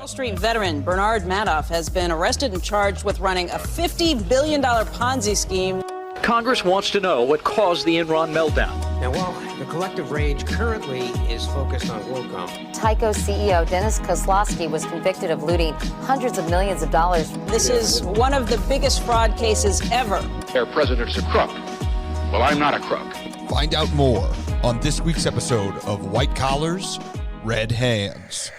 Wall Street veteran Bernard Madoff has been arrested and charged with running a $50 billion Ponzi scheme. Congress wants to know what caused the Enron meltdown. Now, while the collective rage currently is focused on WorldCom, Tyco CEO Dennis Kozlowski was convicted of looting hundreds of millions of dollars. This is one of the biggest fraud cases ever. Their president's a crook. Well, I'm not a crook. Find out more on this week's episode of White Collars, Red Hands.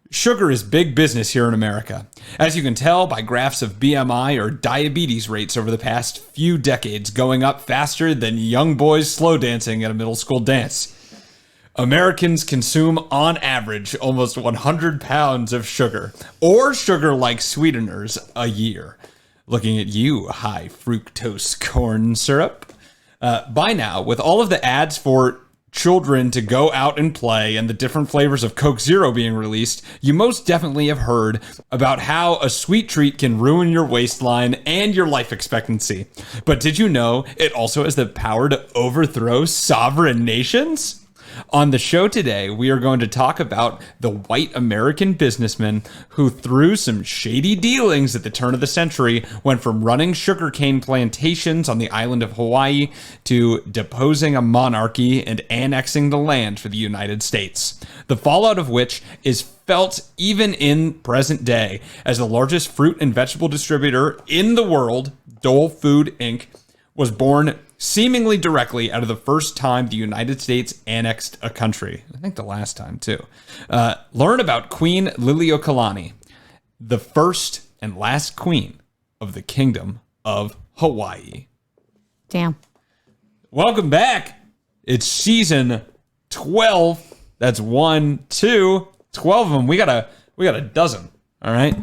Sugar is big business here in America, as you can tell by graphs of BMI or diabetes rates over the past few decades going up faster than young boys slow dancing at a middle school dance. Americans consume, on average, almost 100 pounds of sugar, or sugar-like sweeteners, a year. Looking at you, high fructose corn syrup. By now, with all of the ads for children to go out and play and the different flavors of Coke Zero being released, you most definitely have heard about how a sweet treat can ruin your waistline and your life expectancy. But did you know it also has the power to overthrow sovereign nations? On the show today, we are going to talk about the white American businessman who, through some shady dealings at the turn of the century, went from running sugarcane plantations on the island of Hawaii to deposing a monarchy and annexing the land for the United States. The fallout of which is felt even in present day, as the largest fruit and vegetable distributor in the world, Dole Food Inc., was born seemingly directly out of the first time the United States annexed a country. I think the last time, too. Learn about Queen Lili'uokalani, the first and last queen of the Kingdom of Hawaii. Damn. Welcome back. It's season 12. That's 1, 2, 12 of them. We got a dozen. All right.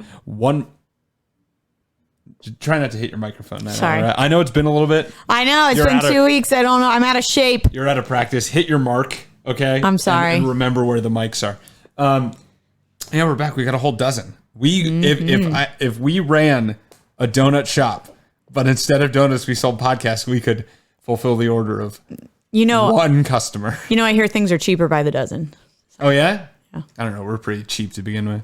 Try not to hit your microphone. Sorry. Right? I know it's been a little bit. I know. It's been 2 weeks. I don't know. I'm out of shape. You're out of practice. Hit your mark, okay? I'm sorry. And remember where the mics are. Yeah, we're back. We got a whole dozen. If we ran a donut shop, but instead of donuts we sold podcasts, we could fulfill the order of one customer. I hear things are cheaper by the dozen. Oh, yeah? Yeah. I don't know. We're pretty cheap to begin with.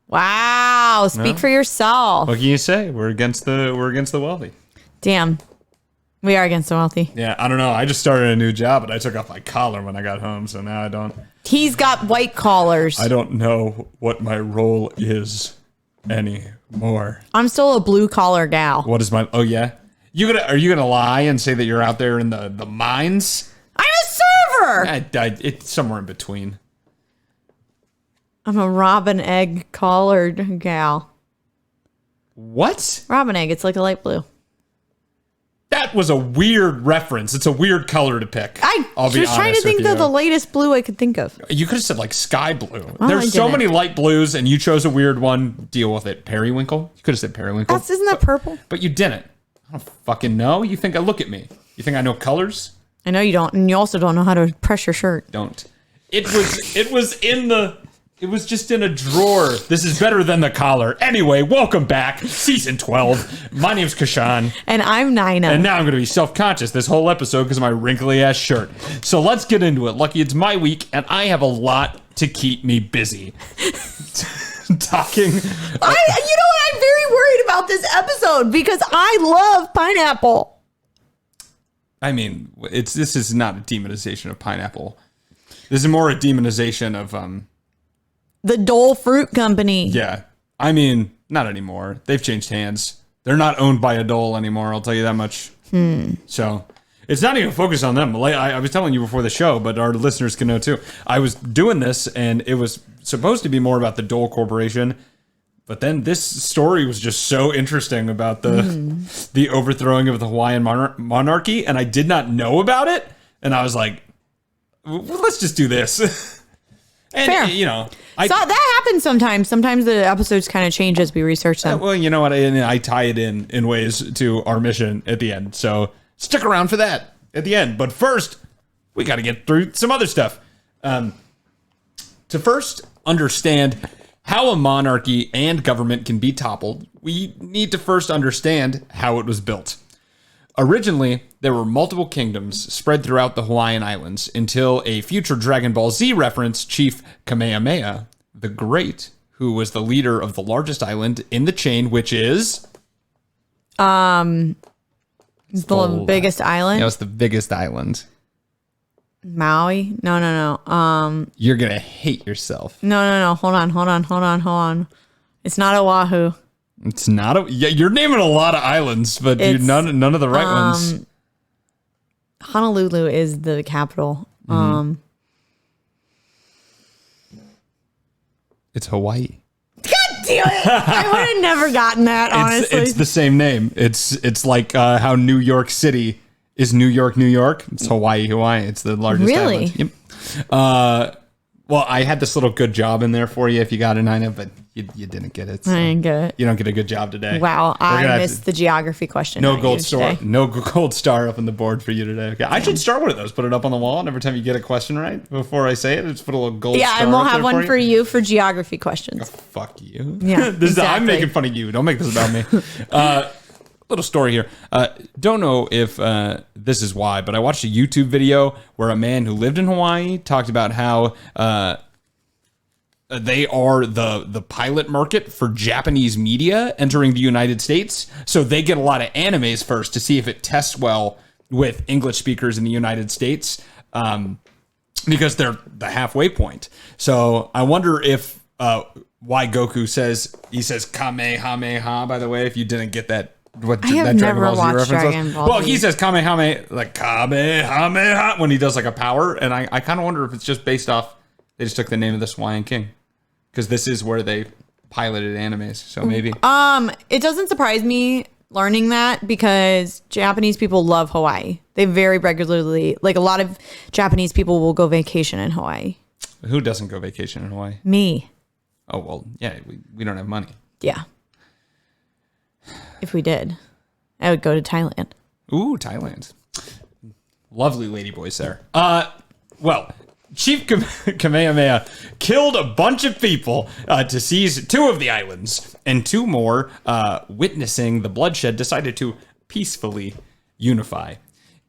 Wow, speak for yourself. What can you say? We're against the wealthy. Damn. We are against the wealthy. Yeah, I don't know. I just started a new job, but I took off my collar when I got home, so now I don't. He's got white collars. I don't know what my role is anymore. I'm still a blue collar gal. What is my? Oh yeah. Are you gonna lie and say that you're out there in the mines? I'm a server. It's somewhere in between. I'm a robin egg collared gal. What? Robin egg. It's like a light blue. That was a weird reference. It's a weird color to pick. I'll be was trying to think of the latest blue I could think of. You could have said like sky blue. Well, There's so many light blues, and you chose a weird one. Deal with it. Periwinkle. You could have said periwinkle. Isn't that purple? But you didn't. I don't fucking know. You think look at me. You think I know colors? I know you don't, and you also don't know how to press your shirt. Don't. It was just in a drawer. This is better than the collar. Anyway, welcome back. Season 12. My name's Kashan. And I'm Nina. And now I'm going to be self-conscious this whole episode because of my wrinkly-ass shirt. So let's get into it. Lucky it's my week, and I have a lot to keep me busy. Talking. You know what? I'm very worried about this episode because I love pineapple. I mean, this is not a demonization of pineapple. This is more a demonization of... The Dole Fruit Company. Yeah. I mean, not anymore. They've changed hands. They're not owned by a Dole anymore, I'll tell you that much. So, it's not even focused on them. I was telling you before the show, but our listeners can know too. I was doing this, and it was supposed to be more about the Dole Corporation, but then this story was just so interesting about the overthrowing of the Hawaiian monarchy, and I did not know about it, and I was like, well, let's just do this. And, fair. So that happens sometimes. Sometimes the episodes kind of change as we research them. Well, you know what? I tie it in ways to our mission at the end. So stick around for that at the end. But first, we got to get through some other stuff. To first understand how a monarchy and government can be toppled, we need to first understand how it was built. Originally, there were multiple kingdoms spread throughout the Hawaiian Islands until a future Dragon Ball Z reference, Chief Kamehameha, the Great, who was the leader of the largest island in the chain, which is the biggest island. Yeah, it's the biggest island. Maui? No. You're gonna hate yourself. No. Hold on. It's not Oahu. It's not yeah. You're naming a lot of islands, but none of the right ones. Honolulu is the capital. It's Hawaii. God damn it! I would have never gotten that. Honestly, it's the same name. It's like how New York City is New York, New York. It's Hawaii. It's the largest island. Yep. Well, I had this little good job in there for you if you got it, Nina, but you didn't get it. So I didn't get it. You don't get a good job today. Wow, I missed the geography question. No gold star. No gold star up on the board for you today. Okay, I should start one of those. Put it up on the wall, and every time you get a question right before I say it, just put a little gold star. Yeah, and we'll have one for you for geography questions. Oh, fuck you. Yeah, exactly. I'm making fun of you. Don't make this about me. Little story here. Don't know if this is why, but I watched a YouTube video where a man who lived in Hawaii talked about how they are the pilot market for Japanese media entering the United States. So they get a lot of animes first to see if it tests well with English speakers in the United States because they're the halfway point. So I wonder if why Goku says Kamehameha, by the way, if you didn't get that. What I have that never Dragon Ball Z watched Dragon Ball Z. Well, he says Kamehameha, like Kamehameha, when he does like a power. And I kind of wonder if it's just based off, they just took the name of this Hawaiian king. Because this is where they piloted animes. So maybe. It doesn't surprise me learning that because Japanese people love Hawaii. They very regularly, like a lot of Japanese people will go vacation in Hawaii. Who doesn't go vacation in Hawaii? Me. Oh, well, yeah, we don't have money. Yeah. If we did, I would go to Thailand. Ooh, Thailand. Lovely ladyboys there. Well, Chief Kamehameha killed a bunch of people to seize 2 of the islands, and 2 more, witnessing the bloodshed, decided to peacefully unify.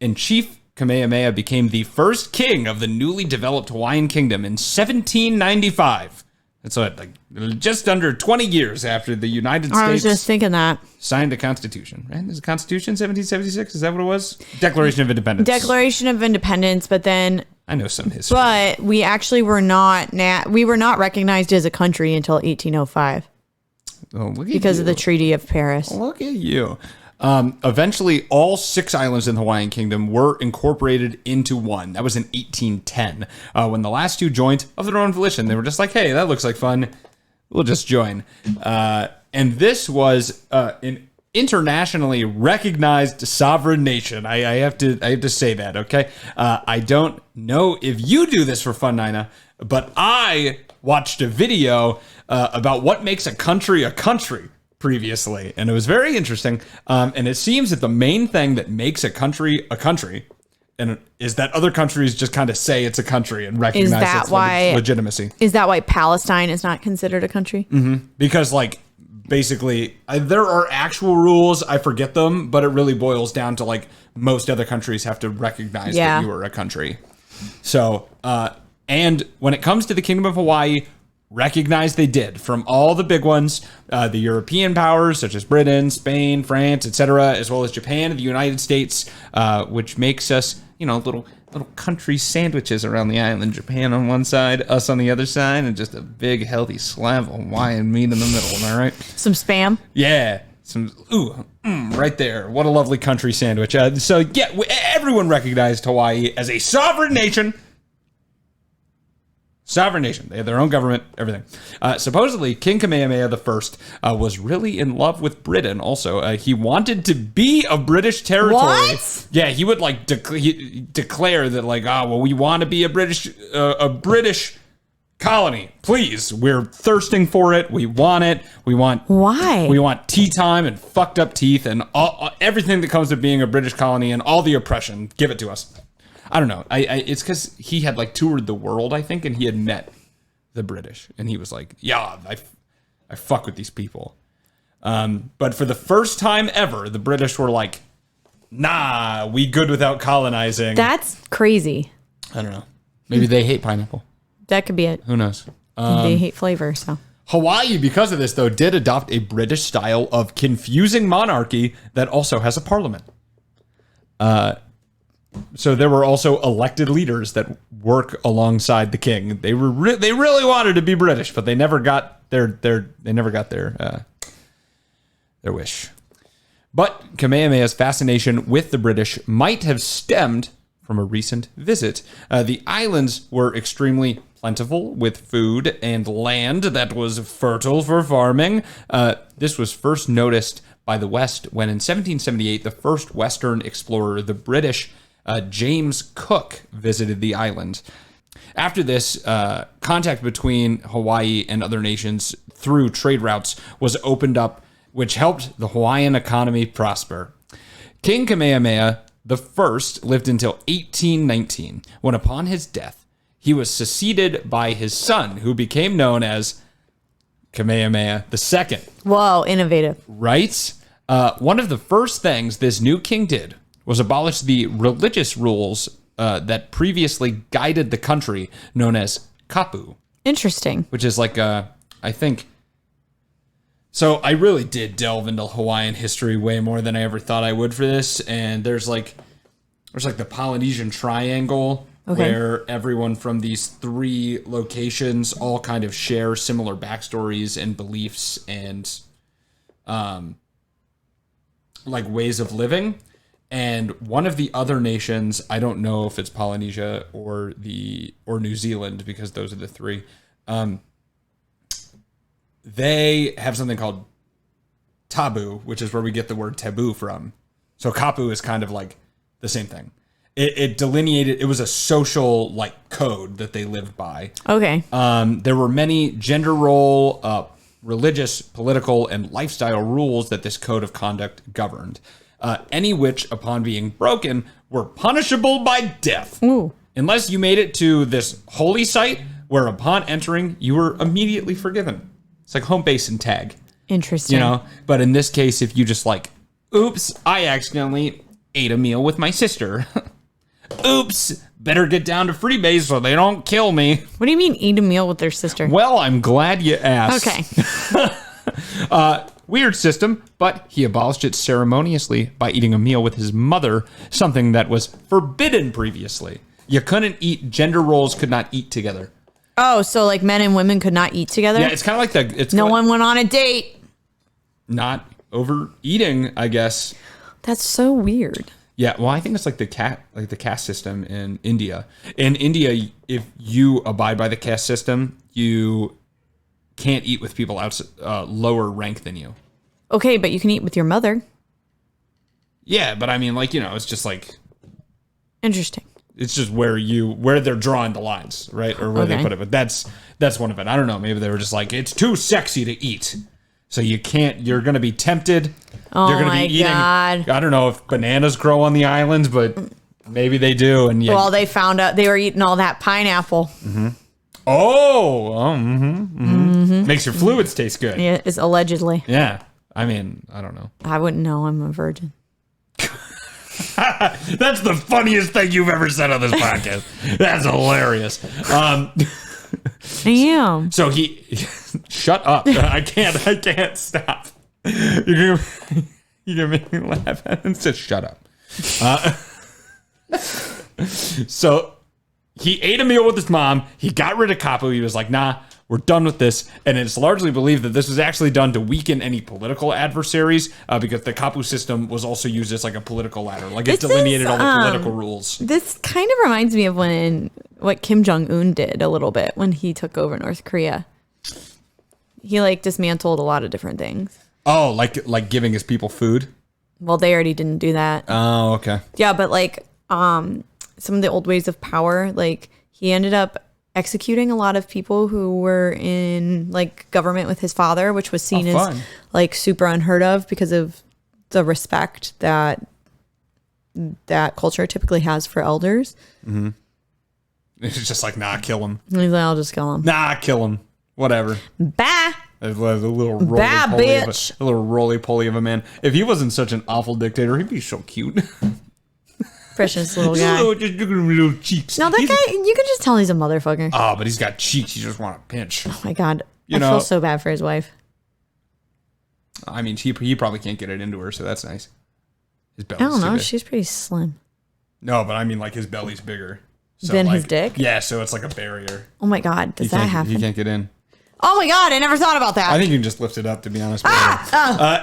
And Chief Kamehameha became the first king of the newly developed Hawaiian Kingdom in 1795. That's what, like, just under 20 years after the United States. I was just thinking that. Signed the Constitution, right? Is the Constitution 1776? Is that what it was? Declaration of Independence. Declaration of Independence, but then. I know some history. But we actually were not recognized as a country until 1805. Oh, look at because you. of the Treaty of Paris. Look at you. Eventually, all 6 islands in the Hawaiian Kingdom were incorporated into one. That was in 1810, when the last 2 joined of their own volition. They were just like, hey, that looks like fun. We'll just join. And this was an internationally recognized sovereign nation. I have to say that, okay? I don't know if you do this for fun, Nina, but I watched a video about what makes a country previously, and it was very interesting. And it seems that the main thing that makes a country and is that other countries just kind of say it's a country and recognize its legitimacy. Is that why Palestine is not considered a country? Mm-hmm. Because, like, basically, there are actual rules. I forget them, but it really boils down to, like, most other countries have to recognize that you are a country. So, and when it comes to the Kingdom of Hawaii, recognize they did from all the big ones, the European powers such as Britain, Spain, France, etc., as well as Japan and the United States, which makes us, little country sandwiches around the island. Japan on one side, us on the other side, and just a big healthy slab of Hawaiian meat in the middle. Am I right? Some Spam. Yeah. Right there. What a lovely country sandwich. So yeah, everyone recognized Hawaii as a sovereign nation. Sovereign nation. They had their own government, everything. Supposedly, King Kamehameha I was really in love with Britain also. He wanted to be a British territory. What? Yeah, he would like declare that like, we want to be a British colony. Please, we're thirsting for it. We want it. We want... Why? We want tea time and fucked up teeth and everything that comes with being a British colony and all the oppression. Give it to us. I don't know. It's because he had like toured the world, I think, and he had met the British, and he was like, "Yeah, I fuck with these people." But for the first time ever, the British were like, "Nah, we good without colonizing." That's crazy. I don't know. Maybe they hate pineapple. That could be it. Who knows? They hate flavor, so. Hawaii, because of this, though, did adopt a British style of confusing monarchy that also has a parliament. So there were also elected leaders that work alongside the king. They really wanted to be British, but they never got their wish. But Kamehameha's fascination with the British might have stemmed from a recent visit. The islands were extremely plentiful with food and land that was fertile for farming. This was first noticed by the West when in 1778, the first Western explorer, the British James Cook, visited the island. After this, contact between Hawaii and other nations through trade routes was opened up, which helped the Hawaiian economy prosper. King Kamehameha I lived until 1819, when upon his death, he was succeeded by his son, who became known as Kamehameha II. Whoa, innovative. Right? One of the first things this new king did was abolish the religious rules that previously guided the country, known as kapu. Interesting. Which is like, I think... So I really did delve into Hawaiian history way more than I ever thought I would for this. And there's like the Polynesian Triangle, where everyone from these three locations all kind of share similar backstories and beliefs and like ways of living. And one of the other nations, I don't know if it's Polynesia or New Zealand, because those are the three. They have something called tabu, which is where we get the word taboo from. So kapu is kind of like the same thing. It delineated, it was a social like code that they lived by. Okay. There were many gender role, religious, political, and lifestyle rules that this code of conduct governed. Any which, upon being broken, were punishable by death. Ooh. Unless you made it to this holy site, where upon entering, you were immediately forgiven. It's like home base and tag. Interesting. You know? But in this case, if you just like, oops, I accidentally ate a meal with my sister. Oops, better get down to freebase so they don't kill me. What do you mean eat a meal with their sister? Well, I'm glad you asked. Okay. Weird system, but he abolished it ceremoniously by eating a meal with his mother, something that was forbidden previously. You couldn't eat, gender roles could not eat together. Oh, so like men and women could not eat together? Yeah, it's kind of like the... No one went on a date. Not overeating, I guess. That's so weird. Yeah, well, I think it's like the caste system in India. In India, if you abide by the caste system, you can't eat with people lower rank than you. Okay, but you can eat with your mother. Yeah, but I mean, like, you know, it's just like... Interesting. It's just where they're drawing the lines, right? Or where they put it. But that's one of it. I don't know. Maybe they were just like, it's too sexy to eat. So you're going to be tempted. Oh, you're going to be eating. God. I don't know if bananas grow on the islands, but maybe they do. And yeah. Well, they found out they were eating all that pineapple. Mm-hmm. Makes your fluids taste good. Yeah, it's allegedly. Yeah. I mean, I don't know. I wouldn't know. I'm a virgin. That's the funniest thing you've ever said on this podcast. That's hilarious. I am. So he shut up. I can't stop. You're gonna make me laugh. And just shut up. So he ate a meal with his mom. He got rid of kapu. He was like, nah, we're done with this. And it's largely believed that this was actually done to weaken any political adversaries, because the kapu system was also used as like a political ladder. Like it delineated all the political rules. This kind of reminds me of what Kim Jong-un did a little bit when he took over North Korea. He like dismantled a lot of different things. Oh, like giving his people food? Well, they already didn't do that. Oh, okay. Yeah, but like some of the old ways of power, like he ended up executing a lot of people who were in like government with his father, which was seen as like super unheard of because of the respect that culture typically has for elders. Mm-hmm. It's just like, nah, kill him. He's like, I'll just kill him. Nah, kill him. Whatever. Bah. A little roly-poly of a man. If he wasn't such an awful dictator, he'd be so cute. precious little guy. Just look at him little cheeks. No, that guy, you can just tell he's a motherfucker. Oh, but he's got cheeks you just want to pinch. Oh my God. I feel so bad for his wife. I mean, he probably can't get it into her, so that's nice. His belly's I don't know. too big. She's pretty slim. No, but I mean, like, his belly's bigger. So, Than like, his dick? Yeah, so it's like a barrier. Oh my God. Does that happen? He can't get in. Oh my God. I never thought about that. I think you can just lift it up, to be honest with you.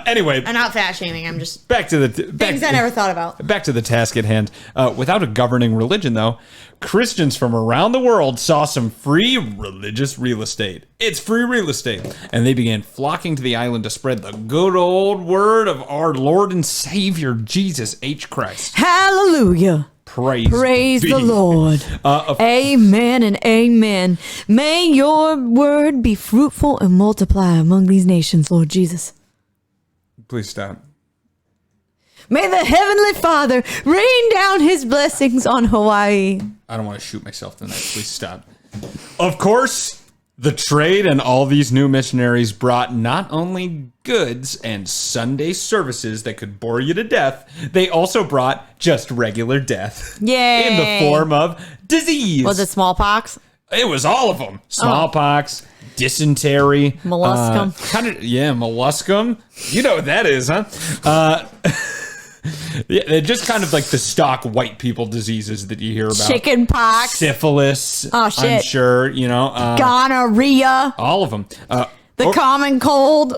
Anyway. I'm not fat shaming. I'm just Back to the things I never thought about. Back to the task at hand. Without a governing religion, though, Christians from around the world saw some free religious real estate. It's free real estate. And they began flocking to the island to spread the good old word of our Lord and Savior, Jesus H. Christ. Hallelujah. Praise the be. Lord. Amen and amen. May your word be fruitful and multiply among these nations, Lord Jesus. Please stop. May the Heavenly Father rain down his blessings on Hawaii. I don't want to shoot myself tonight. Please stop. Of course, the trade and all these new missionaries brought not only goods and Sunday services that could bore you to death, they also brought just regular death. Yay. In the form of disease. Was it smallpox? It was all of them. Smallpox, dysentery. Molluscum. Molluscum. You know what that is, huh? Yeah, they're just kind of like the stock white people diseases that you hear about. Chicken pox. Syphilis. Oh, shit. I'm sure, Gonorrhea. all of them. The common cold.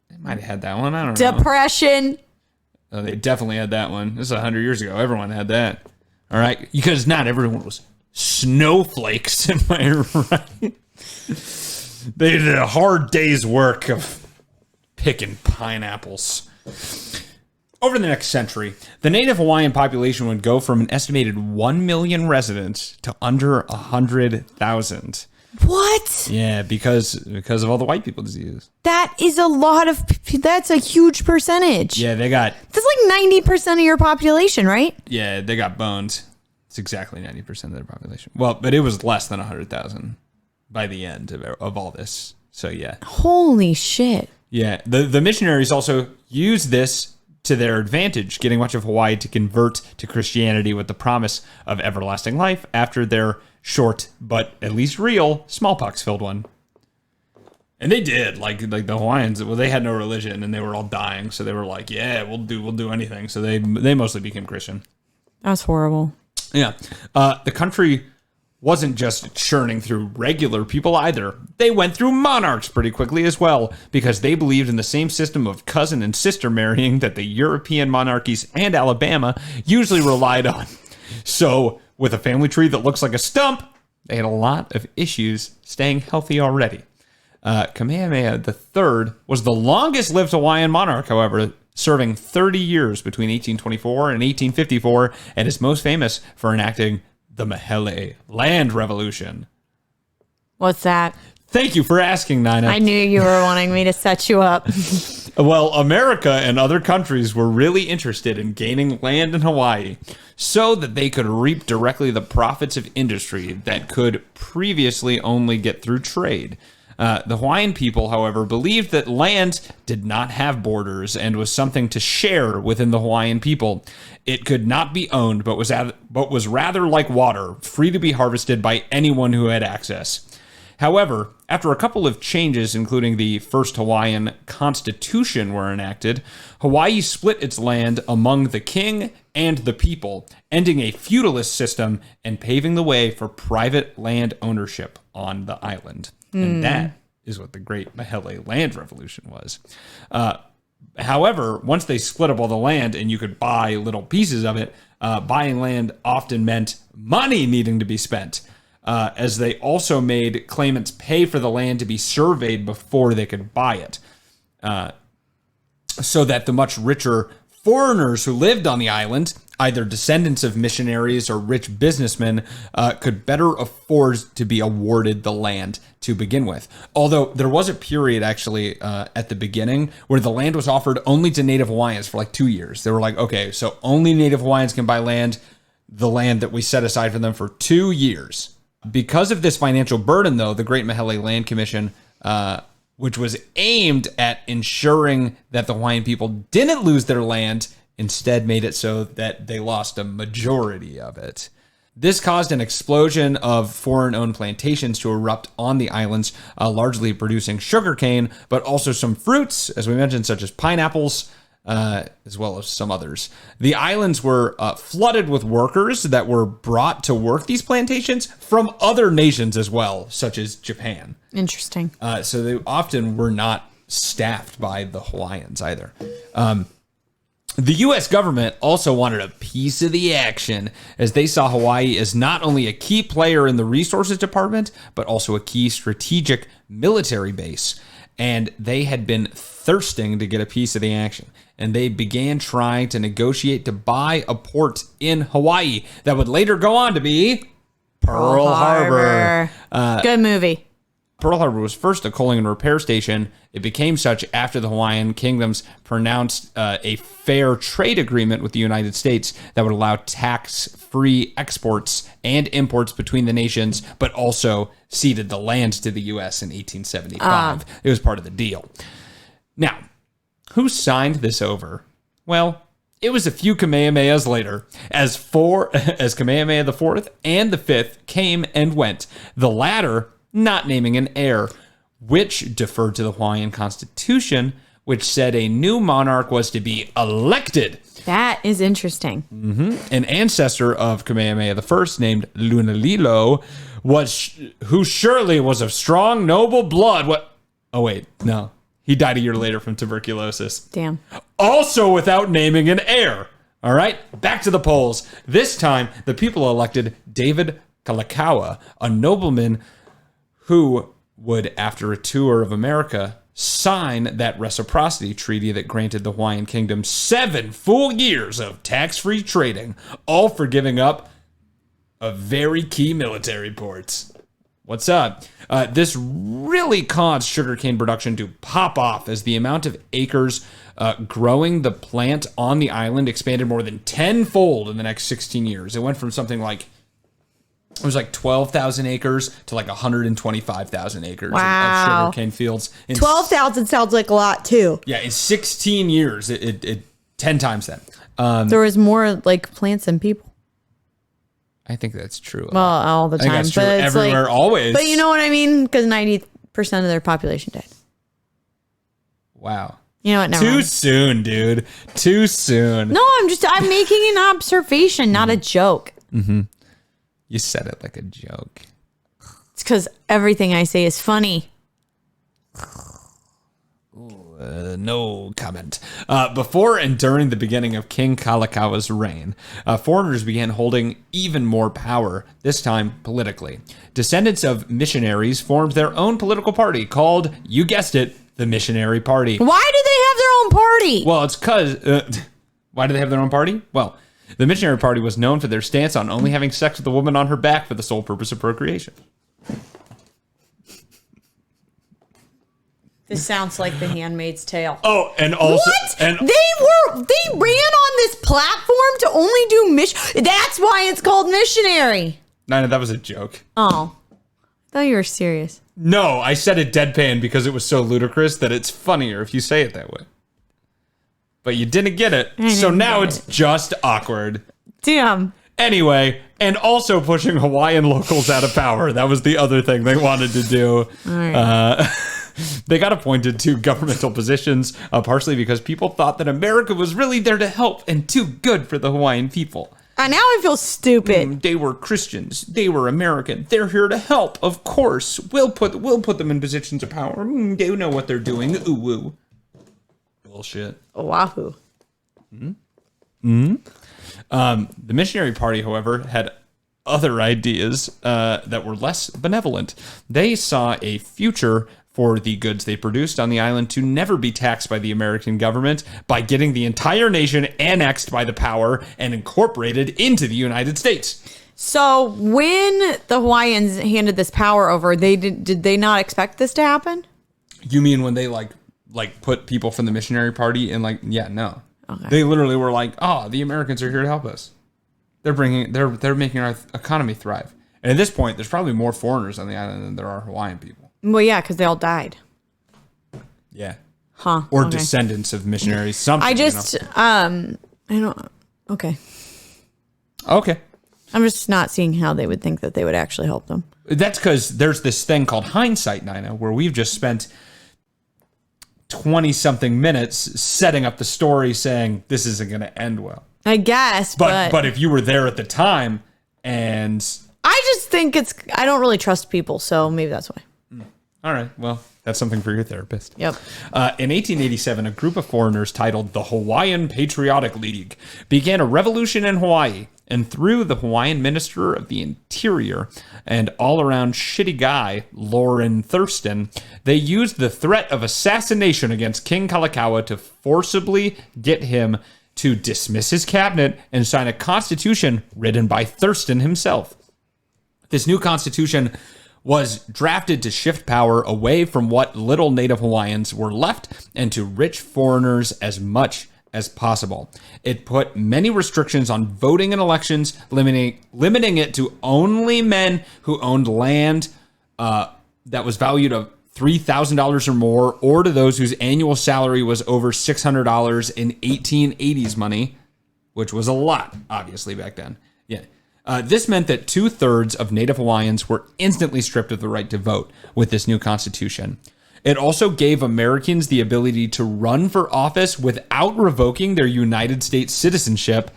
They might have had that one. I don't know. Depression. Oh, they definitely had that one. This is 100 years ago. Everyone had that. All right? Because not everyone was snowflakes, am I right? They did a hard day's work of picking pineapples. Over the next century, the native Hawaiian population would go from an estimated 1 million residents to under 100,000. What? Yeah, because of all the white people diseases. That is a lot of. That's a huge percentage. Yeah, they got. That's like 90% of your population, right? Yeah, they got boned. It's exactly 90% of their population. Well, but it was less than 100,000 by the end of all this. So yeah. Holy shit. Yeah, the missionaries also used this to their advantage, getting much of Hawaii to convert to Christianity with the promise of everlasting life after their short but at least real smallpox-filled one. And they did, like the Hawaiians. Well, they had no religion and they were all dying, so they were like, "Yeah, we'll do anything." So they mostly became Christian. That's horrible. Yeah, the country wasn't just churning through regular people either. They went through monarchs pretty quickly as well, because they believed in the same system of cousin and sister marrying that the European monarchies and Alabama usually relied on. So, with a family tree that looks like a stump, they had a lot of issues staying healthy already. Kamehameha III was the longest-lived Hawaiian monarch, however, serving 30 years between 1824 and 1854, and is most famous for enacting the Mahele Land Revolution. What's that? Thank you for asking, Nina. I knew you were wanting me to set you up. Well, America and other countries were really interested in gaining land in Hawaii so that they could reap directly the profits of industry that could previously only get through trade. The Hawaiian people, however, believed that land did not have borders and was something to share within the Hawaiian people. It could not be owned, but was rather like water, free to be harvested by anyone who had access. However, after a couple of changes, including the first Hawaiian Constitution, were enacted, Hawaii split its land among the king and the people, ending a feudalist system and paving the way for private land ownership on the island. And that is what the Great Mahele Land Revolution was. However, once they split up all the land and you could buy little pieces of it, buying land often meant money needing to be spent, as they also made claimants pay for the land to be surveyed before they could buy it, so that the much richer foreigners who lived on the island, either descendants of missionaries or rich businessmen, could better afford to be awarded the land to begin with. Although there was a period actually at the beginning where the land was offered only to Native Hawaiians for like 2 years. They were like, okay, so only Native Hawaiians can buy land, the land that we set aside for them for 2 years. Because of this financial burden, though, the Great Mahele Land Commission, which was aimed at ensuring that the Hawaiian people didn't lose their land instead made it so that they lost a majority of it. This caused an explosion of foreign-owned plantations to erupt on the islands, largely producing sugarcane, but also some fruits, as we mentioned, such as pineapples, as well as some others. The islands were flooded with workers that were brought to work these plantations from other nations as well, such as Japan. Interesting. So they often were not staffed by the Hawaiians either. The U.S. government also wanted a piece of the action, as they saw Hawaii as not only a key player in the resources department, but also a key strategic military base. And they had been thirsting to get a piece of the action. And they began trying to negotiate to buy a port in Hawaii that would later go on to be Pearl Harbor. Good movie. Pearl Harbor was first a coaling and repair station. It became such after the Hawaiian Kingdoms pronounced a fair trade agreement with the United States that would allow tax-free exports and imports between the nations, but also ceded the land to the U.S. in 1875. It was part of the deal. Now, who signed this over? Well, it was a few Kamehamehas later, as Kamehameha the Fourth and the Fifth came and went. The latter not naming an heir, which deferred to the Hawaiian Constitution, which said a new monarch was to be elected. That is interesting. An ancestor of Kamehameha I, named Lunalilo, who surely was of strong, noble blood. What? Oh, wait, no. He died a year later from tuberculosis. Damn. Also without naming an heir. All right, back to the polls. This time, the people elected David Kalakaua, a nobleman who would, after a tour of America, sign that reciprocity treaty that granted the Hawaiian Kingdom 7 full years of tax-free trading, all for giving up a very key military ports. What's up? This really caused sugarcane production to pop off as the amount of acres growing the plant on the island expanded more than tenfold in the next 16 years. It went from something like 12,000 acres to like 125,000 acres of sugarcane fields. 12,000 sounds like a lot too. Yeah, in 16 years, it 10 times that. There was more like plants than people. I think that's true. Well, all the I think time. that's true But it's everywhere, always. But you know what I mean? Because 90% of their population died. Wow. You know what? Never Too mind. soon, dude. Too soon. No, I'm making an observation, not a joke. Mm-hmm. You said it like a joke. It's because everything I say is funny. No comment. Before and during the beginning of King Kalakaua's reign, foreigners began holding even more power, this time politically. Descendants of missionaries formed their own political party called, you guessed it, the Missionary Party. Why do they have their own party? Well, it's because... why do they have their own party? Well, the Missionary Party was known for their stance on only having sex with a woman on her back for the sole purpose of procreation. This sounds like The Handmaid's Tale. Oh, and also... What? And, They ran on this platform to only do mission. That's why it's called missionary. no, that was a joke. Oh. I thought you were serious. No, I said it deadpan because it was so ludicrous that it's funnier if you say it that way. But you didn't get it, so now it's just awkward. Damn. Anyway, and also pushing Hawaiian locals out of power. That was the other thing they wanted to do. All right. They got appointed to governmental positions, partially because people thought that America was really there to help and too good for the Hawaiian people. Now I feel stupid. They were Christians. They were American. They're here to help. Of course, we'll put them in positions of power. They know what they're doing. Ooh woo. Bullshit. Oahu. The Missionary Party, however, had other ideas that were less benevolent. They saw a future for the goods they produced on the island to never be taxed by the American government by getting the entire nation annexed by the power and incorporated into the United States. So when the Hawaiians handed this power over, did they not expect this to happen? You mean when they like put people from the Missionary Party in no. Okay. They literally were like, "Oh, the Americans are here to help us. They're making our economy thrive." And at this point, there's probably more foreigners on the island than there are Hawaiian people. Well, yeah, because they all died. Yeah. Huh. Or okay. descendants of missionaries. Something. I just, Okay. Okay. I'm just not seeing how they would think that they would actually help them. That's because there's this thing called hindsight, Nina, where we've just spent 20-something minutes setting up the story saying this isn't going to end well. I guess, but if you were there at the time and... I just think I don't really trust people, so maybe that's why. All right, well, that's something for your therapist. Yep. In 1887, a group of foreigners titled the Hawaiian Patriotic League began a revolution in Hawaii, and through the Hawaiian Minister of the Interior and all-around shitty guy, Lauren Thurston, they used the threat of assassination against King Kalakaua to forcibly get him to dismiss his cabinet and sign a constitution written by Thurston himself. This new constitution was drafted to shift power away from what little Native Hawaiians were left and to rich foreigners as much as possible. It put many restrictions on voting in elections, limiting it to only men who owned land that was valued at $3,000 or more, or to those whose annual salary was over $600 in 1880s money, which was a lot, obviously, back then. Yeah. This meant that 2/3 of Native Hawaiians were instantly stripped of the right to vote with this new constitution. It also gave Americans the ability to run for office without revoking their United States citizenship,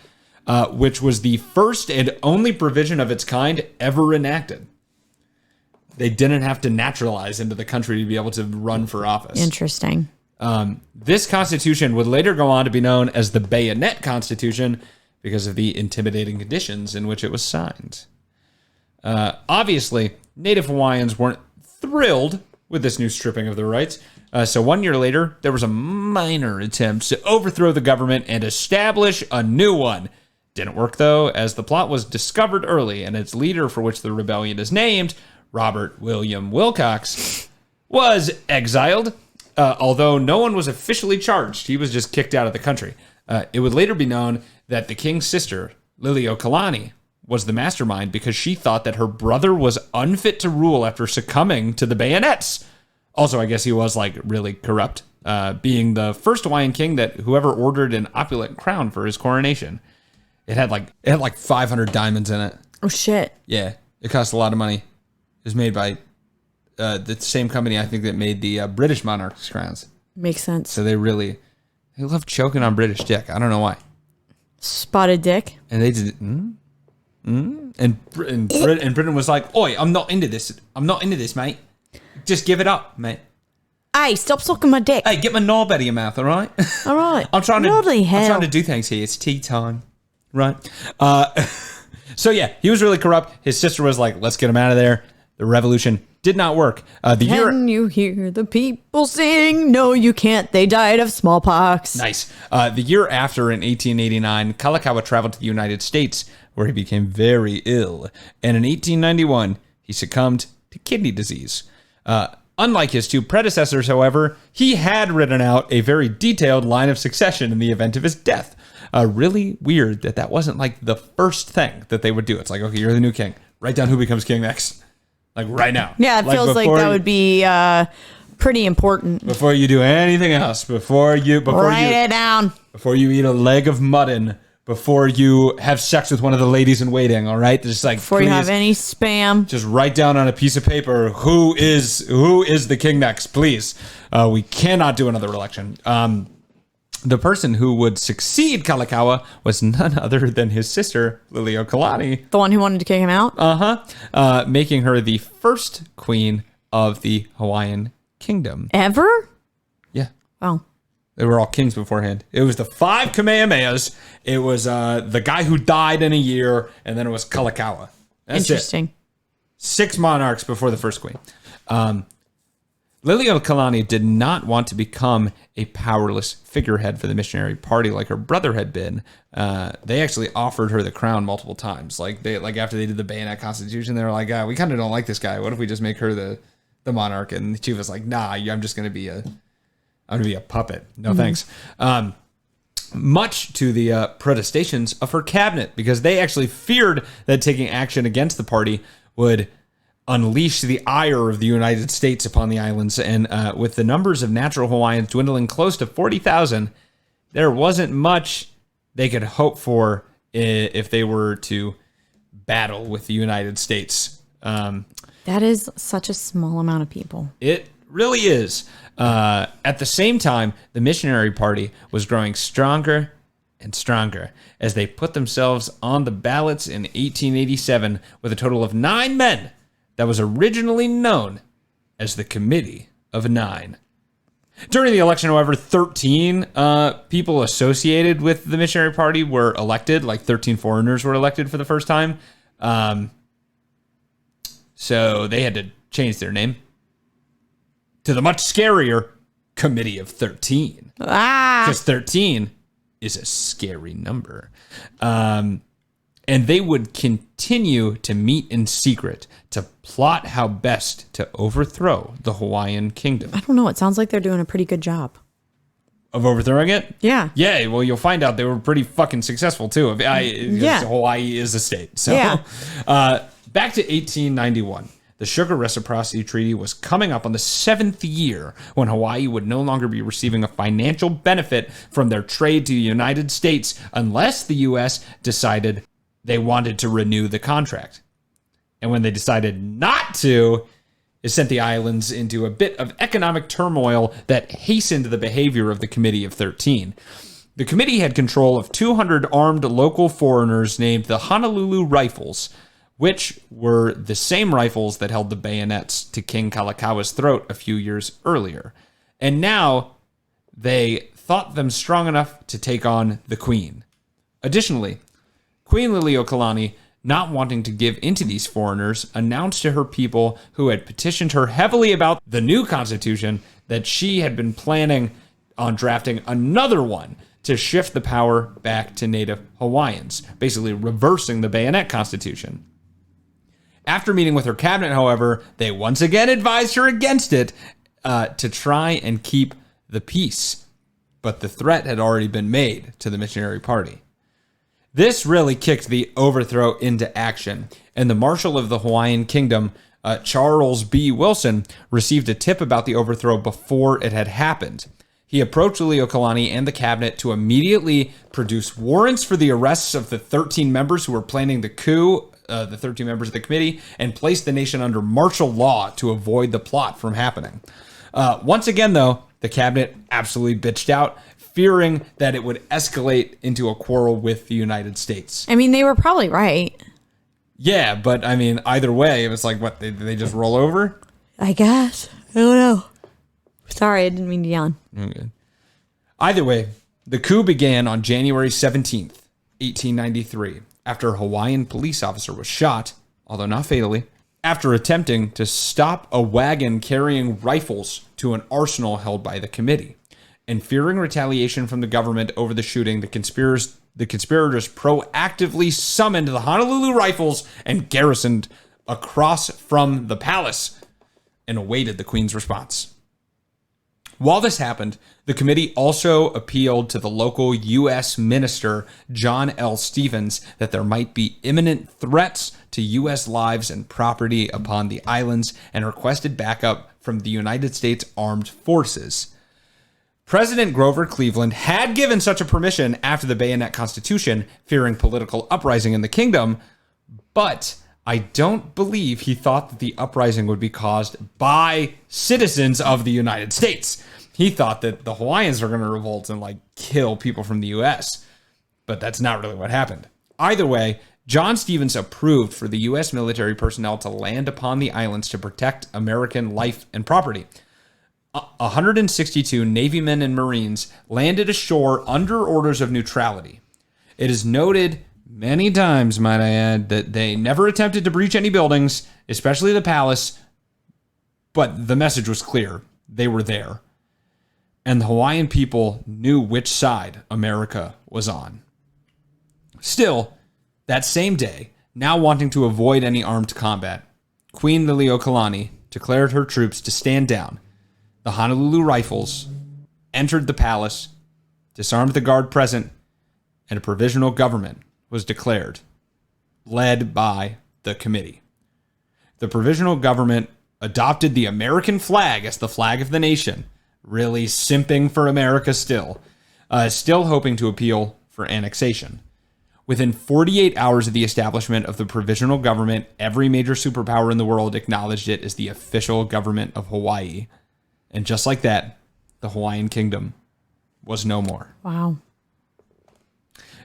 which was the first and only provision of its kind ever enacted. They didn't have to naturalize into the country to be able to run for office. Interesting. This constitution would later go on to be known as the Bayonet Constitution because of the intimidating conditions in which it was signed. Obviously, Native Hawaiians weren't thrilled with this new stripping of their rights. So 1 year later, there was a minor attempt to overthrow the government and establish a new one. Didn't work, though, as the plot was discovered early, and its leader, for which the rebellion is named, Robert William Wilcox, was exiled, although no one was officially charged. He was just kicked out of the country. It would later be known that the king's sister, Lili'uokalani, was the mastermind because she thought that her brother was unfit to rule after succumbing to the bayonets. Also, I guess he was like really corrupt, being the first Hawaiian king that whoever ordered an opulent crown for his coronation. It had like 500 diamonds in it. Oh shit. Yeah, it cost a lot of money. It was made by the same company I think that made the British monarch's crowns. Makes sense. So they love choking on British dick. I don't know why. Spotted dick. And they did. And Britain was like, "Oi, I'm not into this. I'm not into this, mate. Just give it up, mate. Hey, stop sucking my dick. Hey, get my knob out of your mouth, all right? All right. I'm trying to do things here. It's tea time, right? So yeah, he was really corrupt. His sister was like, "Let's get him out of there." The revolution did not work. Can you hear the people sing? No, you can't. They died of smallpox. Nice. The year after, in 1889, Kalakaua traveled to the United States, where he became very ill. And in 1891, he succumbed to kidney disease. Unlike his two predecessors, however, he had written out a very detailed line of succession in the event of his death. Really weird that wasn't like the first thing that they would do. It's like, okay, you're the new king. Write down who becomes king next. Like right now. Yeah, it feels like that would be pretty important. Before you do anything else, write it down. Before you eat a leg of mutton, before you have sex with one of the ladies in waiting, all right? Just like before you have any spam. Just write down on a piece of paper who is the king next, please. We cannot do another election. The person who would succeed Kalakaua was none other than his sister, Lili'uokalani. The one who wanted to kick him out? Making her the first queen of the Hawaiian Kingdom. Ever? Yeah. Oh. They were all kings beforehand. It was the 5 Kamehamehas. It was the guy who died in a year, and then it was Kalakaua. That's interesting. It. 6 monarchs before the first queen. Lili'uokalani did not want to become a powerless figurehead for the missionary party like her brother had been. They actually offered her the crown multiple times. Like after they did the Bayonet Constitution, they were like, we kind of don't like this guy. What if we just make her the monarch? And she was like, nah, I'm just going to be a puppet. No thanks. Much to the protestations of her cabinet, because they actually feared that taking action against the party would unleash the ire of the United States upon the islands. And with the numbers of natural Hawaiians dwindling close to 40,000, there wasn't much they could hope for if they were to battle with the United States. That is such a small amount of people. It really is. At the same time, the missionary party was growing stronger and stronger as they put themselves on the ballots in 1887 with a total of 9 men that was originally known as the Committee of Nine. During the election, however, 13 people associated with the missionary party were elected, like 13 foreigners were elected for the first time. So they had to change their name to the much scarier Committee of 13. Because 13 is a scary number. And they would continue to meet in secret to plot how best to overthrow the Hawaiian Kingdom. I don't know. It sounds like they're doing a pretty good job. Of overthrowing it? Yeah. Yeah, well, you'll find out they were pretty fucking successful, too. Hawaii is a state. So, back to 1891. The Sugar Reciprocity Treaty was coming up on the 7th year when Hawaii would no longer be receiving a financial benefit from their trade to the United States unless the U.S. decided they wanted to renew the contract. And when they decided not to, it sent the islands into a bit of economic turmoil that hastened the behavior of the Committee of 13. The committee had control of 200 armed local foreigners named the Honolulu Rifles, which were the same rifles that held the bayonets to King Kalakaua's throat a few years earlier. And now they thought them strong enough to take on the Queen. Additionally, Queen Lili'uokalani, not wanting to give in to these foreigners, announced to her people who had petitioned her heavily about the new constitution that she had been planning on drafting another one to shift the power back to Native Hawaiians, basically reversing the bayonet constitution. After meeting with her cabinet, however, they once again advised her against it to try and keep the peace. But the threat had already been made to the missionary party. This really kicked the overthrow into action, and the Marshal of the Hawaiian Kingdom, Charles B. Wilson, received a tip about the overthrow before it had happened. He approached Lili'uokalani and the cabinet to immediately produce warrants for the arrests of the 13 members who were planning the coup, the 13 members of the committee, and placed the nation under martial law to avoid the plot from happening. Once again, though, the cabinet absolutely bitched out, fearing that it would escalate into a quarrel with the United States. I mean, they were probably right. Yeah, but I mean, either way, it was like, what, they just roll over? I guess. I don't know. Sorry, I didn't mean to yawn. Okay. Either way, the coup began on January 17th, 1893, after a Hawaiian police officer was shot, although not fatally, after attempting to stop a wagon carrying rifles to an arsenal held by the committee. And fearing retaliation from the government over the shooting, the conspirators proactively summoned the Honolulu Rifles and garrisoned across from the palace and awaited the Queen's response. While this happened, the committee also appealed to the local U.S. minister, John L. Stevens, that there might be imminent threats to U.S. lives and property upon the islands and requested backup from the United States Armed Forces. President Grover Cleveland had given such a permission after the Bayonet Constitution, fearing political uprising in the kingdom, but I don't believe he thought that the uprising would be caused by citizens of the United States. He thought that the Hawaiians were going to revolt and kill people from the U.S., but that's not really what happened. Either way, John Stevens approved for the U.S. military personnel to land upon the islands to protect American life and property. 162 Navy men and Marines landed ashore under orders of neutrality. It is noted many times, might I add, that they never attempted to breach any buildings, especially the palace, but the message was clear. They were there. And the Hawaiian people knew which side America was on. Still, that same day, now wanting to avoid any armed combat, Queen Lili'uokalani declared her troops to stand down. The Honolulu Rifles entered the palace, disarmed the guard present, and a provisional government was declared, led by the committee. The provisional government adopted the American flag as the flag of the nation, really simping for America still hoping to appeal for annexation. Within 48 hours of the establishment of the provisional government, every major superpower in the world acknowledged it as the official government of Hawaii. And just like that, the Hawaiian Kingdom was no more. Wow.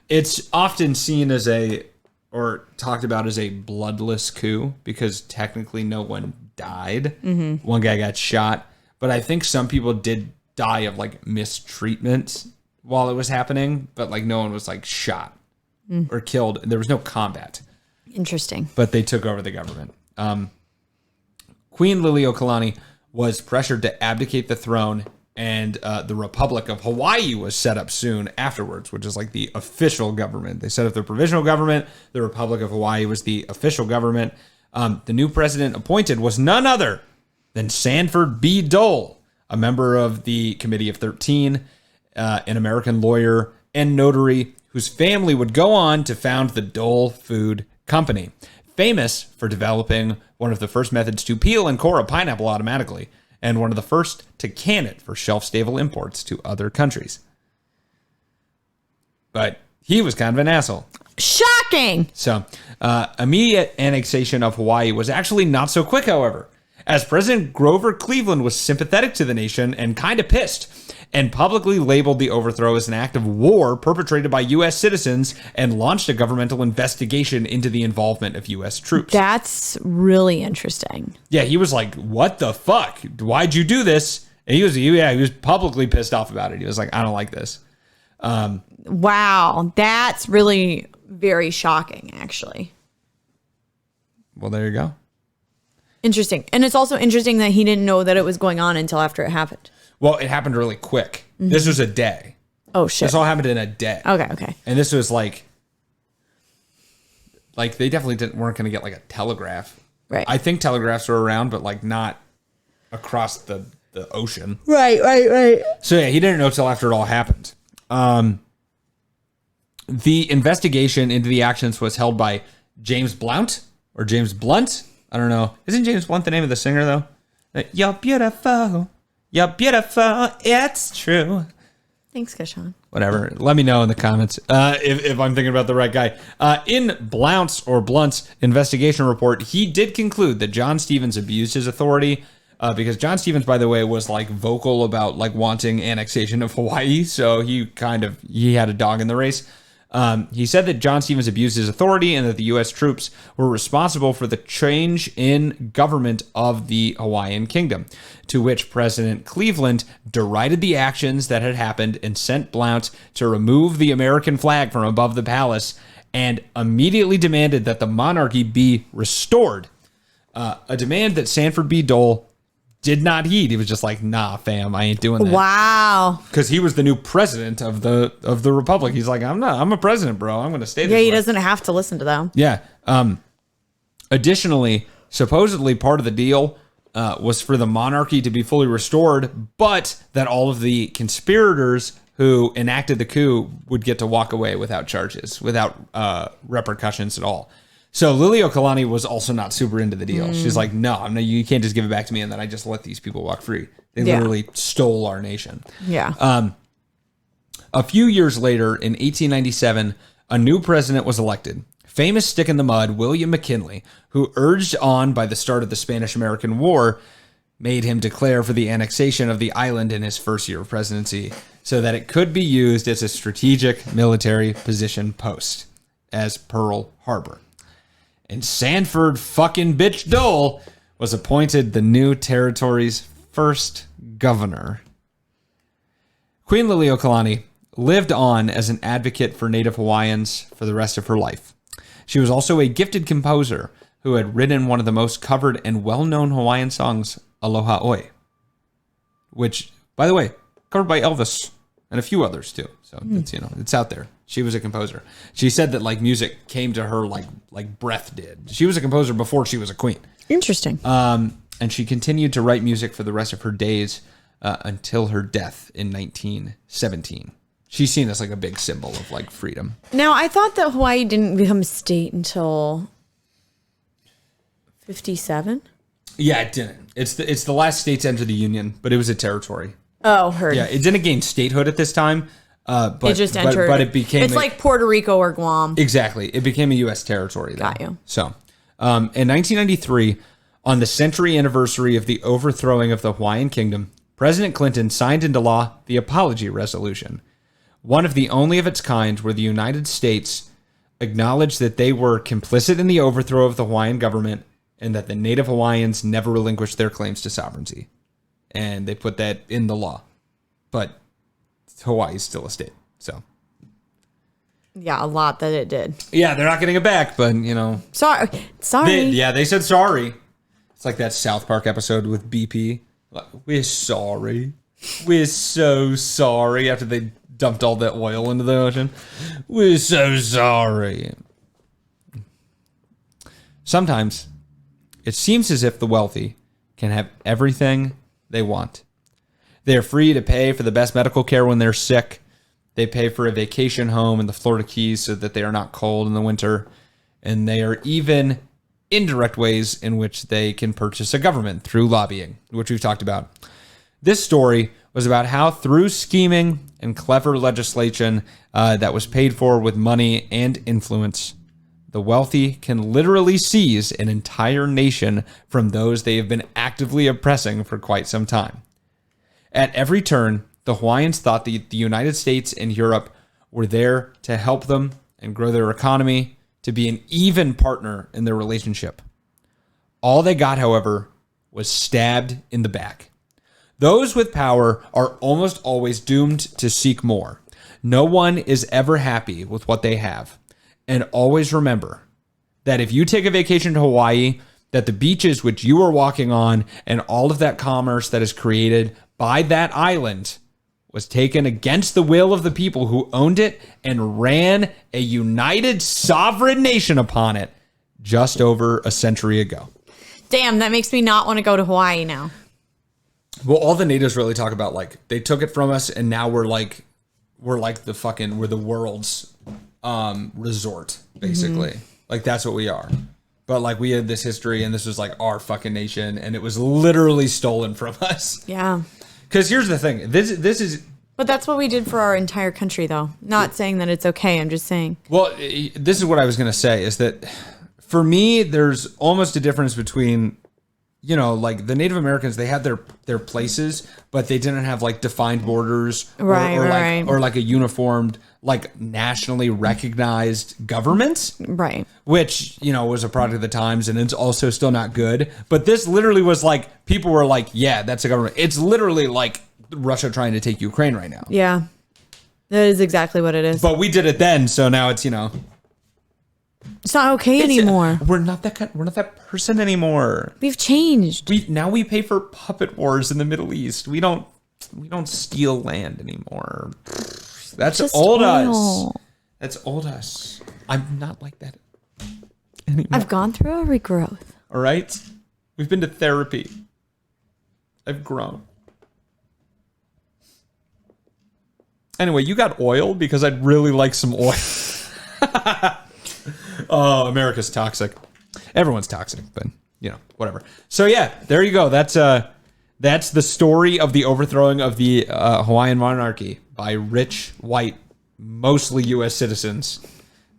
It's often seen as or talked about as a bloodless coup because technically no one died. One guy got shot. But I think some people did die of like mistreatment while it was happening, but like no one was like shot or killed. There was no combat. Interesting. But they took over the government. Queen Lili'uokalani was pressured to abdicate the throne, and the Republic of Hawaii was set up soon afterwards, which is like the official government. They set up the provisional government. The Republic of Hawaii was the official government. The new president appointed was none other than Sanford B. Dole, a member of the Committee of 13, an American lawyer and notary whose family would go on to found the Dole Food Company, famous for developing one of the first methods to peel and core a pineapple automatically, and one of the first to can it for shelf-stable imports to other countries. But he was kind of an asshole. Shocking! So, immediate annexation of Hawaii was actually not so quick, however, as President Grover Cleveland was sympathetic to the nation and kind of pissed, and publicly labeled the overthrow as an act of war perpetrated by U.S. citizens and launched a governmental investigation into the involvement of U.S. troops. That's really interesting. Yeah, he was like, what the fuck? Why'd you do this? And he was publicly pissed off about it. He was like, I don't like this. Wow, that's really very shocking, actually. Well, there you go. Interesting. And it's also interesting that he didn't know that it was going on until after it happened. Well, it happened really quick. This was a day. Oh, shit. This all happened in a day. Okay. And this was like they definitely weren't going to get like a telegraph. Right. I think telegraphs were around, but like not across the ocean. Right. So yeah, he didn't know till after it all happened. The investigation into the actions was held by James Blount or James Blunt. I don't know. Isn't James Blunt the name of the singer though? You're beautiful. You're beautiful. It's true. Thanks, Kashan. Whatever. Let me know in the comments if I'm thinking about the right guy. In Blount's investigation report, he did conclude that John Stevens abused his authority because John Stevens, by the way, was like vocal about like wanting annexation of Hawaii. So he had a dog in the race. He said that John Stevens abused his authority and that the U.S. troops were responsible for the change in government of the Hawaiian Kingdom, to which President Cleveland derided the actions that had happened and sent Blount to remove the American flag from above the palace and immediately demanded that the monarchy be restored, a demand that Sanford B. Dole did not heed. He was just like, nah, fam, I ain't doing that. Wow. Because he was the new president of the republic. He's like, I'm a president, bro. I'm going to stay this way. He doesn't have to listen to them. Yeah. Additionally, supposedly part of the deal was for the monarchy to be fully restored, but that all of the conspirators who enacted the coup would get to walk away without charges, without repercussions at all. So Lili'uokalani was also not super into the deal. She's like, no, you can't just give it back to me and then I just let these people walk free. They literally stole our nation. Yeah. A few years later, in 1897, a new president was elected. Famous stick in the mud, William McKinley, who, urged on by the start of the Spanish-American War, made him declare for the annexation of the island in his first year of presidency so that it could be used as a strategic military position post, as Pearl Harbor. And Sanford fucking bitch Dole was appointed the new territory's first governor. Queen Lili'uokalani lived on as an advocate for Native Hawaiians for the rest of her life. She was also a gifted composer who had written one of the most covered and well-known Hawaiian songs, Aloha Oi, which, by the way, covered by Elvis and a few others too. So it's, it's out there. She was a composer. She said that like music came to her like breath did. She was a composer before she was a queen. Interesting. And she continued to write music for the rest of her days until her death in 1917. She's seen as like a big symbol of like freedom. Now, I thought that Hawaii didn't become a state until 57. Yeah, it didn't. It's the last state to enter the Union, but it was a territory. Oh, heard. Yeah, it didn't gain statehood at this time. But it just entered. But it became. It's like Puerto Rico or Guam. Exactly. It became a U.S. territory. Then. Got you. So, in 1993, on the century anniversary of the overthrowing of the Hawaiian Kingdom, President Clinton signed into law the Apology Resolution, one of the only of its kind where the United States acknowledged that they were complicit in the overthrow of the Hawaiian government and that the native Hawaiians never relinquished their claims to sovereignty. And they put that in the law. But Hawaii's still a state, so. Yeah, a lot that it did. Yeah, they're not getting it back, but, Sorry. They said sorry. It's like that South Park episode with BP. Like, we're sorry. We're so sorry after they dumped all that oil into the ocean. We're so sorry. Sometimes it seems as if the wealthy can have everything they want. They're free to pay for the best medical care when they're sick. They pay for a vacation home in the Florida Keys so that they are not cold in the winter. And they are even indirect ways in which they can purchase a government through lobbying, which we've talked about. This story was about how through scheming and clever legislation that was paid for with money and influence, the wealthy can literally seize an entire nation from those they have been actively oppressing for quite some time. At every turn, the Hawaiians thought the United States and Europe were there to help them and grow their economy, to be an even partner in their relationship. All they got, however, was stabbed in the back. Those with power are almost always doomed to seek more. No one is ever happy with what they have. And always remember that if you take a vacation to Hawaii, that the beaches which you are walking on and all of that commerce that is created by that island was taken against the will of the people who owned it and ran a united sovereign nation upon it just over a century ago. Damn, that makes me not want to go to Hawaii now. Well, all the natives really talk about, like, they took it from us and now we're the world's resort, basically. Mm-hmm. Like, that's what we are. But, like, we had this history and this was like our fucking nation and it was literally stolen from us. Yeah. Because here's the thing. This is... But that's what we did for our entire country, though. Not saying that it's okay. I'm just saying. Well, this is what I was going to say, is that for me, there's almost a difference between, like the Native Americans, they had their places, but they didn't have like defined borders or like a uniformed, like nationally recognized government. Right. Which, was a product of the times and it's also still not good. But this literally was like, people were like, yeah, that's a government. It's literally like Russia trying to take Ukraine right now. Yeah. That is exactly what it is. But we did it then, so now it's, it's not okay anymore. We're not that person anymore. We've changed. We pay for puppet wars in the Middle East. We don't steal land anymore. That's just old oil. That's old us. I'm not like that anymore. I've gone through a regrowth. All right? We've been to therapy. I've grown. Anyway, you got oil? Because I'd really like some oil. Oh, America's toxic. Everyone's toxic, but, whatever. So, yeah, there you go. That's the story of the overthrowing of the Hawaiian monarchy by rich, white, mostly U.S. citizens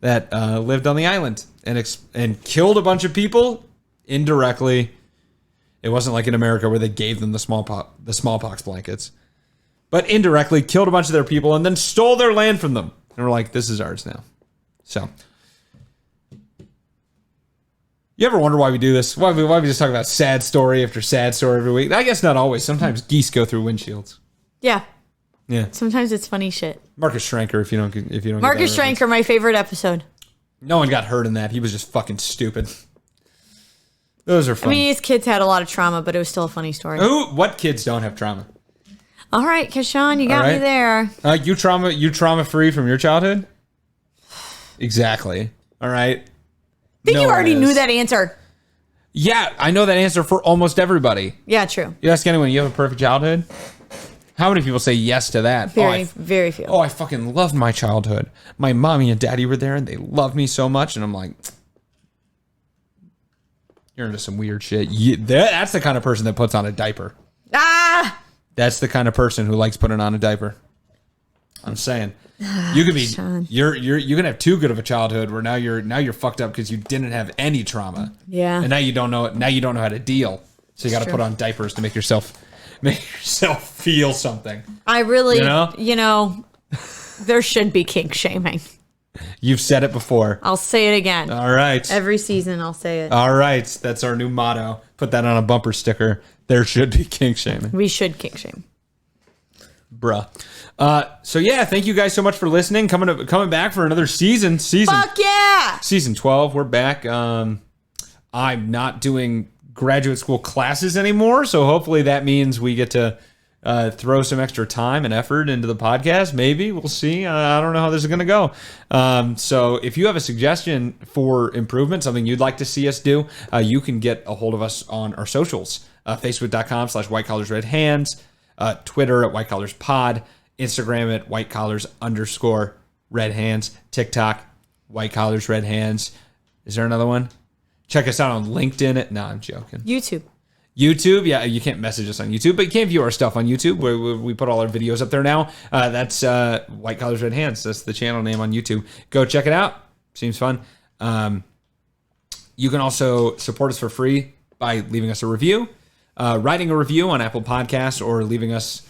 that lived on the island and killed a bunch of people indirectly. It wasn't like in America where they gave them the smallpox blankets. But indirectly killed a bunch of their people and then stole their land from them. And we're like, this is ours now. So, you ever wonder why we do this? Why we just talk about sad story after sad story every week? I guess not always. Sometimes geese go through windshields. Yeah. Yeah. Sometimes it's funny shit. Marcus Schrenker, if you don't Marcus Schrenker, my favorite episode. No one got hurt in that. He was just fucking stupid. Those are fun. I mean, his kids had a lot of trauma, but it was still a funny story. Ooh, what kids don't have trauma? All right, Kashawn, you got me there. You trauma free from your childhood? Exactly. All right. I think you already knew that answer. Yeah, I know that answer for almost everybody. Yeah, true. You ask anyone, you have a perfect childhood? How many people say yes to that? Very few. Oh, I fucking loved my childhood. My mommy and daddy were there and they loved me so much. And I'm like, you're into some weird shit. That's the kind of person that puts on a diaper. Ah! That's the kind of person who likes putting on a diaper. I'm saying. You could be Sean. you're gonna have too good of a childhood where now you're fucked up because you didn't have any trauma. Yeah. And now you don't know how to deal. So you got to True. put on diapers to make yourself feel something. I really, You know? there should be kink shaming. You've said it before. I'll say it again. All right. Every season, I'll say it. All right. That's our new motto. Put that on a bumper sticker. There should be kink shaming. We should kink shame. Bruh. So yeah, thank you guys so much for listening. Coming back for another season. Fuck yeah! Season 12. We're back. I'm not doing graduate school classes anymore, so hopefully that means we get to throw some extra time and effort into the podcast. Maybe we'll see. I don't know how this is going to go. So if you have a suggestion for improvement, something you'd like to see us do, you can get a hold of us on our socials. Facebook.com/whitecollarsredhands, Twitter at whitecollarspod, Instagram at whitecollars_redhands, TikTok, whitecollarsredhands. Is there another one? Check us out on LinkedIn. No, I'm joking. YouTube, yeah, you can't message us on YouTube, but you can view our stuff on YouTube where we put all our videos up there now. That's White Collars Red Hands. That's the channel name on YouTube. Go check it out. Seems fun. You can also support us for free by leaving us a review, writing a review on Apple Podcasts, or leaving us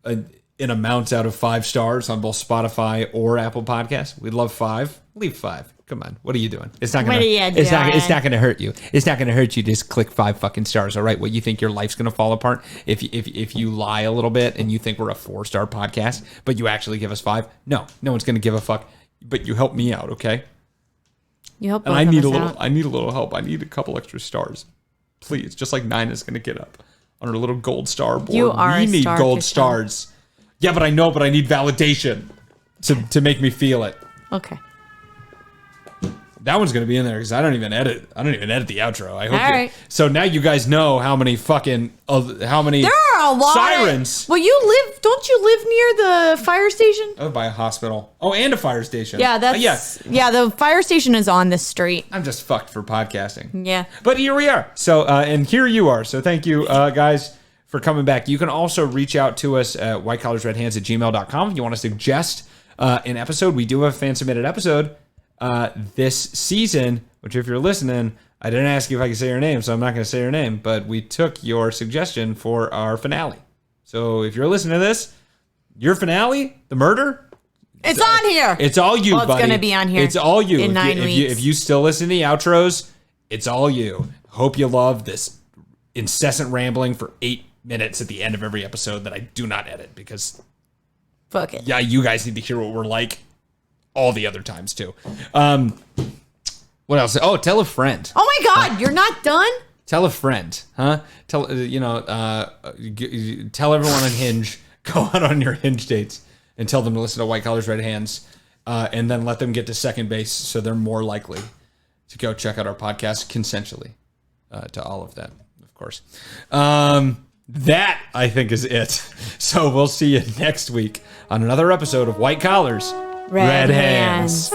an amount out of 5 stars on both Spotify or Apple Podcasts. We'd love 5. Leave 5. Come on, what are you doing? It's not gonna. It's not gonna hurt you. It's not gonna hurt you. Just click 5 fucking stars. All right. What, you think your life's gonna fall apart if you lie a little bit and you think we're a 4-star podcast, but you actually give us 5? No one's gonna give a fuck. But you help me out, okay? You help. And I need a little. I need a little help. I need a couple extra stars, please. Just like Nina's gonna get up on her little gold star board. You are we a need star, gold Christian. stars. Yeah, but I know. But I need validation to make me feel it. Okay. That one's gonna be in there because I don't even edit the outro. I hope. All right. So now you guys know how many fucking how many There are a lot. sirens. Don't you live near the fire station? Oh, by a hospital. Oh, and a fire station. Yeah, that's yes. Yeah, the fire station is on this street. I'm just fucked for podcasting. Yeah. But here we are. So and here you are. So thank you guys for coming back. You can also reach out to us at whitecollarsredhands@gmail.com if you want to suggest an episode. We do have a fan submitted episode this season, which if you're listening, I didn't ask you if I could say your name, so I'm not going to say your name, but we took your suggestion for our finale. So if you're listening to this, your finale, the murder, It's on here. it's all you, Well, it's buddy. gonna be on here It's all you. in 9 weeks. If you still listen to the outros, it's all you. Hope you love this incessant rambling for 8 minutes at the end of every episode that I do not edit because, Fuck it. yeah, you guys need to hear what we're like all the other times too. What else? Oh, tell a friend. Oh my God, you're not done? Tell a friend, huh? Tell everyone on Hinge. Go out on your Hinge dates and tell them to listen to White Collars Red Hands, and then let them get to second base so they're more likely to go check out our podcast consensually. To all of them, of course. That I think is it. So we'll see you next week on another episode of White Collars Red Hands.